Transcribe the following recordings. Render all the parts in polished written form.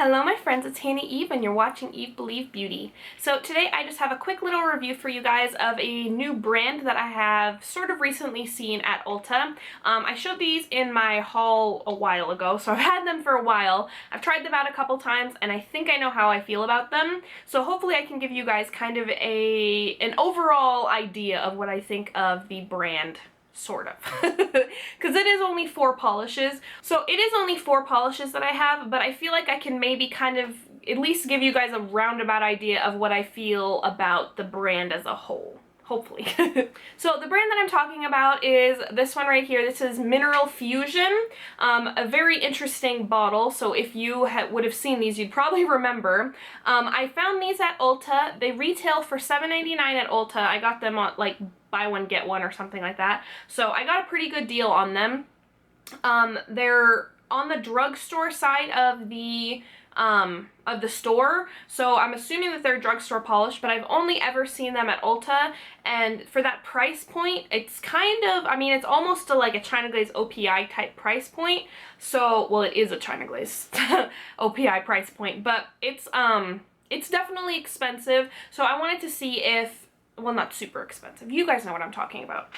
Hello my friends, it's Hannah Eve and you're watching Eve Believe Beauty. So today I just have a quick little review for you guys of a new brand that I have sort of recently seen at Ulta. I showed these in my haul a while ago, so I've had them for a while. I've tried them out a couple times and I think I know how I feel about them. So hopefully I can give you guys kind of an overall idea of what I think of the brand. Sort of. Because it is only 4 polishes. So it is only 4 polishes that I have, but I feel like I can maybe kind of at least give you guys a roundabout idea of what I feel about the brand as a whole. Hopefully. So the brand that I'm talking about is this one right here. This is Mineral Fusion. A very interesting bottle. So if you would have seen these, you'd probably remember. I found these at Ulta. They retail for $7.99 at Ulta. I got them on like buy one get one or something like that. So I got a pretty good deal on them. They're on the drugstore side of the store, so I'm assuming that they're drugstore polished, but I've only ever seen them at Ulta, and for that price point, it's kind of, I mean, it's almost like a China Glaze OPI type price point. So, well, it is a China Glaze OPI price point, but it's definitely expensive. So I wanted to see if, well, not super expensive. You guys know what I'm talking about.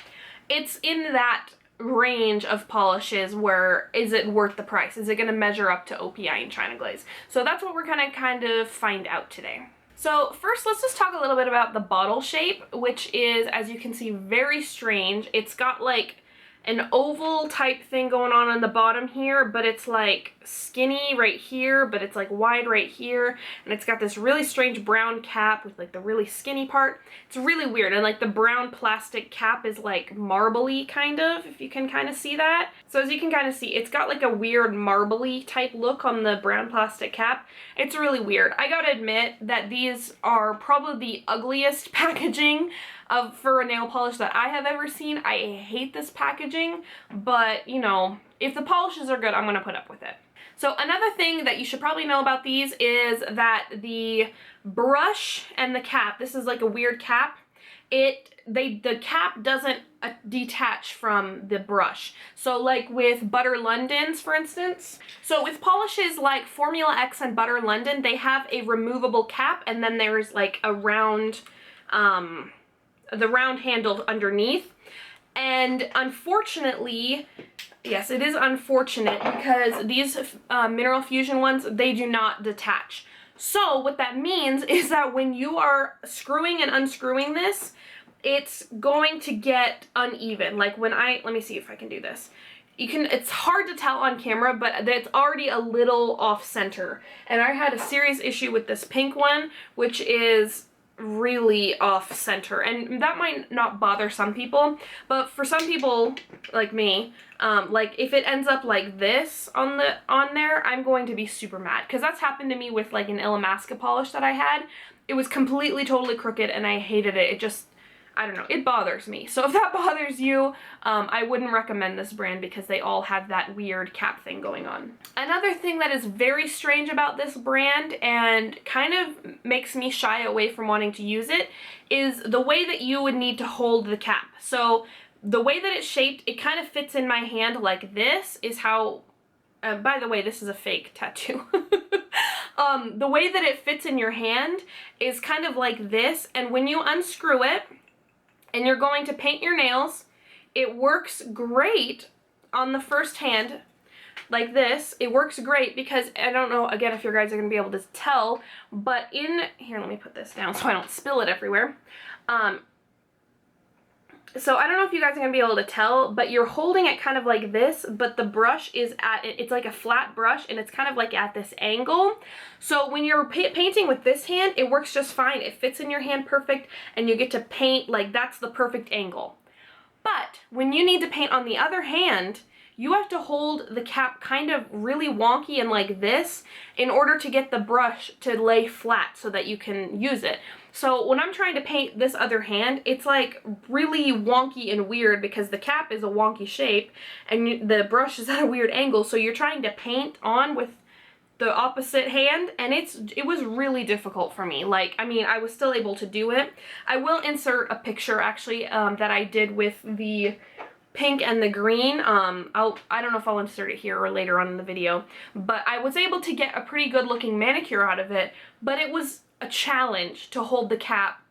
It's in that range of polishes where is it worth the price? Is it going to measure up to OPI and China Glaze? So that's what we're going to kind of find out today. So first, let's just talk a little bit about the bottle shape, which is, as you can see, very strange. It's got like an oval type thing going on the bottom here, but it's like skinny right here, but it's like wide right here, and it's got this really strange brown cap with like the really skinny part. It's really weird, and like the brown plastic cap is like marbly kind of, if you can kind of see that. So as you can kind of see, it's got like a weird marbly type look on the brown plastic cap. It's really weird. I gotta admit that these are probably the ugliest packaging for a nail polish that I have ever seen. I hate this packaging, but you know, if the polishes are good, I'm gonna put up with it. So another thing that you should probably know about these is that the brush and the cap, this is like a weird cap, the cap doesn't detach from the brush. So like with Butter London's, for instance. So with polishes like Formula X and Butter London, they have a removable cap, and then there's like a round, the round handle underneath. And unfortunately, yes, it is unfortunate because these Mineral Fusion ones, they do not detach. So what that means is that when you are screwing and unscrewing this, it's going to get uneven. Like when let me see if I can do this. It's hard to tell on camera, but it's already a little off center. And I had a serious issue with this pink one, which is really off center, and that might not bother some people, but for some people like me, like if it ends up like this on there, I'm going to be super mad, because that's happened to me with like an Illamasqua polish that I had. It was completely totally crooked and I hated it. It just, I don't know, it bothers me. So if that bothers you, I wouldn't recommend this brand because they all have that weird cap thing going on. Another thing that is very strange about this brand and kind of makes me shy away from wanting to use it is the way that you would need to hold the cap. So the way that it's shaped, it kind of fits in my hand like this is how, by the way, this is a fake tattoo. The way that it fits in your hand is kind of like this, and when you unscrew it, and you're going to paint your nails, it works great on the first hand, like this. It works great because, I don't know, again, if you guys are going to be able to tell, but here, let me put this down so I don't spill it everywhere. So I don't know if you guys are going to be able to tell, but you're holding it kind of like this, but the brush is it's like a flat brush, and it's kind of like at this angle. So when you're painting with this hand, it works just fine. It fits in your hand perfect, and you get to paint like that's the perfect angle. But when you need to paint on the other hand, you have to hold the cap kind of really wonky and like this in order to get the brush to lay flat so that you can use it. So when I'm trying to paint this other hand, it's like really wonky and weird because the cap is a wonky shape and the brush is at a weird angle. So you're trying to paint on with the opposite hand, and it was really difficult for me. Like, I mean, I was still able to do it. I will insert a picture actually that I did with the pink and the green. I don't know if I'll insert it here or later on in the video, but I was able to get a pretty good looking manicure out of it, but it was a challenge to hold the cap,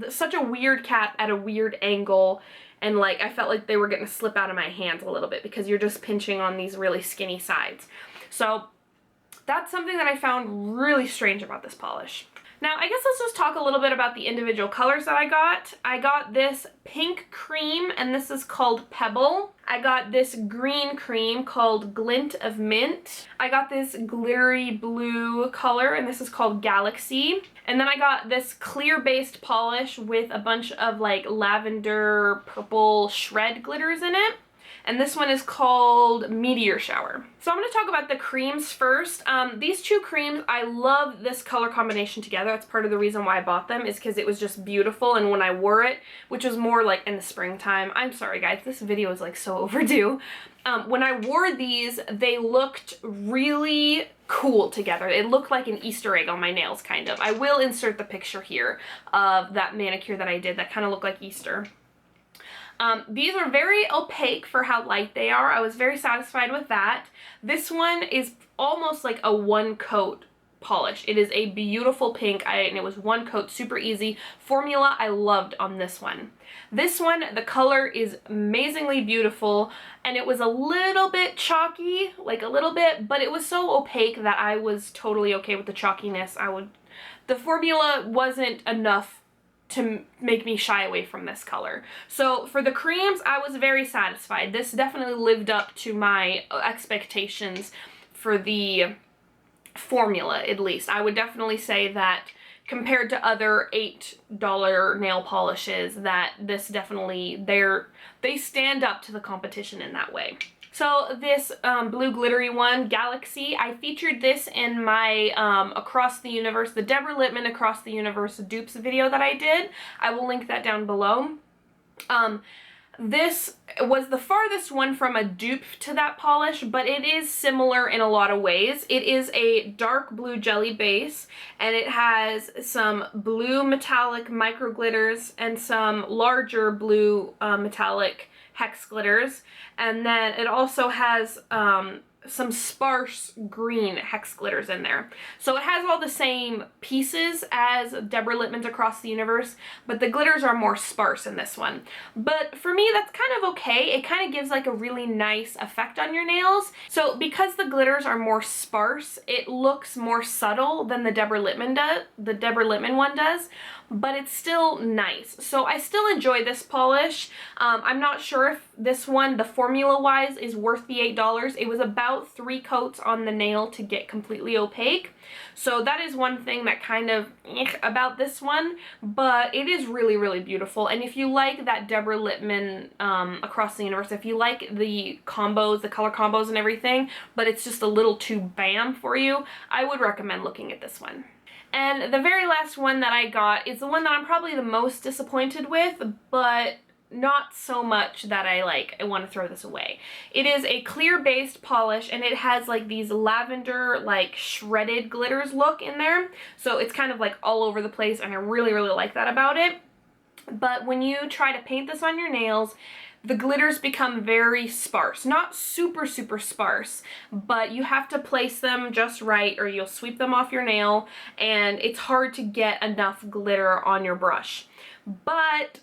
such a weird cap at a weird angle, and like I felt like they were gonna slip out of my hands a little bit because you're just pinching on these really skinny sides. So that's something that I found really strange about this polish. Now, I guess let's just talk a little bit about the individual colors that I got. I got this pink cream, and this is called Pebble. I got this green cream called Glint of Mint. I got this glittery blue color, and this is called Galaxy. And then I got this clear-based polish with a bunch of like lavender purple shred glitters in it. And this one is called Meteor Shower. So I'm going to talk about the creams first. These two creams, I love this color combination together. That's part of the reason why I bought them, is because it was just beautiful, and when I wore it, which was more like in the springtime, I'm sorry guys, this video is like so overdue. When I wore these, they looked really cool together. It looked like an Easter egg on my nails, kind of. I will insert the picture here of that manicure that I did that kind of looked like Easter. These are very opaque for how light they are. I was very satisfied with that. This one is almost like a one coat polish. It is a beautiful pink, and it was one coat, super easy. Formula I loved on this one. This one, the color is amazingly beautiful, and it was a little bit chalky, like a little bit, but it was so opaque that I was totally okay with the chalkiness. The formula wasn't enough to make me shy away from this color. So for the creams, I was very satisfied. This definitely lived up to my expectations for the formula, at least. I would definitely say that compared to other $8 nail polishes, that this definitely, they stand up to the competition in that way. So this blue glittery one, Galaxy, I featured this in my Across the Universe, the Deborah Littman Across the Universe dupes video that I did. I will link that down below. This was the farthest one from a dupe to that polish, but it is similar in a lot of ways. It is a dark blue jelly base, and it has some blue metallic micro glitters and some larger blue metallic hex glitters, and then it also has some sparse green hex glitters in there. So it has all the same pieces as Deborah Littman's Across the Universe, but the glitters are more sparse in this one. But for me, that's kind of okay. It kind of gives like a really nice effect on your nails. So because the glitters are more sparse, it looks more subtle than the Deborah Littman one does, but it's still nice. So I still enjoy this polish. I'm not sure if this one, the formula-wise, is worth the $8. It was about 3 coats on the nail to get completely opaque. So that is one thing that kind of about this one, but it is really, really beautiful. And if you like that Deborah Littman Across the Universe, if you like the combos, the color combos and everything, but it's just a little too bam for you, I would recommend looking at this one. And the very last one that I got is the one that I'm probably the most disappointed with, but not so much that I want to throw this away. It is a clear based polish, and it has like these lavender like shredded glitters look in there. So it's kind of like all over the place, and I really, really like that about it. But when you try to paint this on your nails, the glitters become very sparse. Not super, super sparse, but you have to place them just right or you'll sweep them off your nail, and it's hard to get enough glitter on your brush. But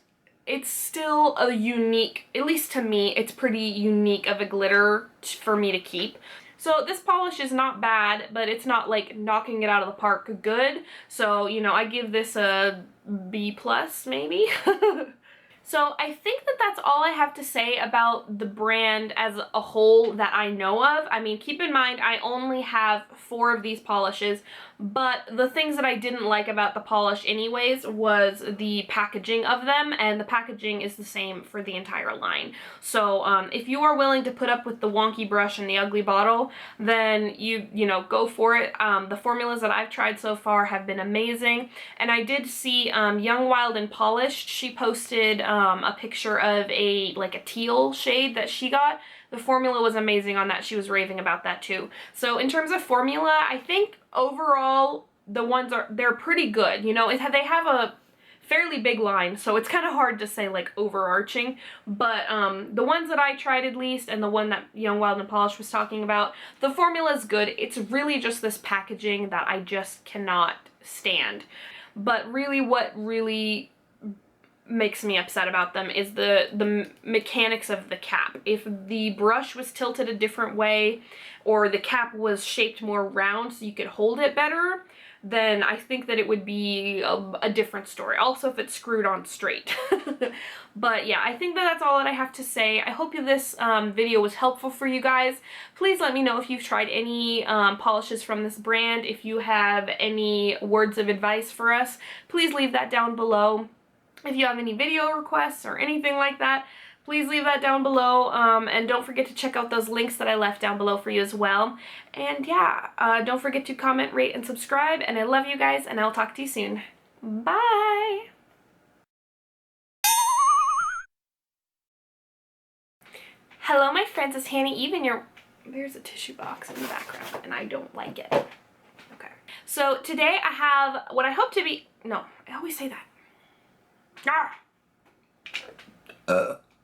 it's still a unique, at least to me, it's pretty unique of a glitter for me to keep. So this polish is not bad, but it's not like knocking it out of the park good. So, you know, I give this a B+, maybe. So I think that that's all I have to say about the brand as a whole that I know of. I mean, keep in mind, I only have 4 of these polishes, but the things that I didn't like about the polish anyways was the packaging of them, and the packaging is the same for the entire line. So if you are willing to put up with the wonky brush and the ugly bottle, then you know, go for it. The formulas that I've tried so far have been amazing, and I did see Young, Wild, and Polished. She posted a picture of a teal shade that she got. The formula was amazing on that. She was raving about that too. So in terms of formula, I think overall the ones they're pretty good. You know, they have a fairly big line, so it's kind of hard to say like overarching, but the ones that I tried at least, and the one that Young, Wild, and Polished was talking about, the formula is good. It's really just this packaging that I just cannot stand. But really what really makes me upset about them is the mechanics of the cap. If the brush was tilted a different way, or the cap was shaped more round so you could hold it better, then I think that it would be a different story. Also, if it's screwed on straight. But yeah, I think that that's all that I have to say. I hope this video was helpful for you guys. Please let me know if you've tried any polishes from this brand. If you have any words of advice for us, please leave that down below. If you have any video requests or anything like that, please leave that down below, and don't forget to check out those links that I left down below for you as well. And yeah, don't forget to comment, rate, and subscribe, and I love you guys, and I'll talk to you soon. Bye! Hello, my friends, it's Hanny Eve, and there's a tissue box in the background, and I don't like it. Okay. So today I have what I hope to be, no, I always say that.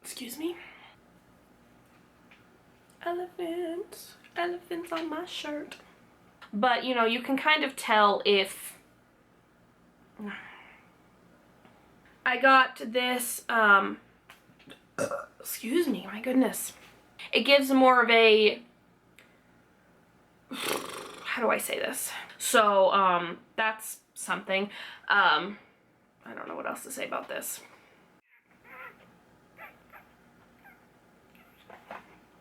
Excuse me. Elephants. Elephants on my shirt. But, you know, you can kind of tell if... I got this, excuse me, my goodness. It gives more of a... How do I say this? So, that's something. I don't know what else to say about this.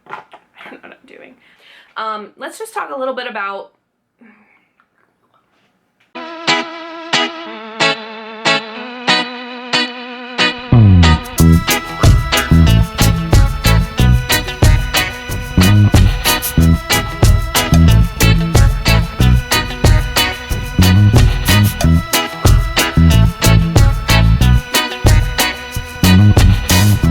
I don't know what I'm doing. Let's just talk a little bit about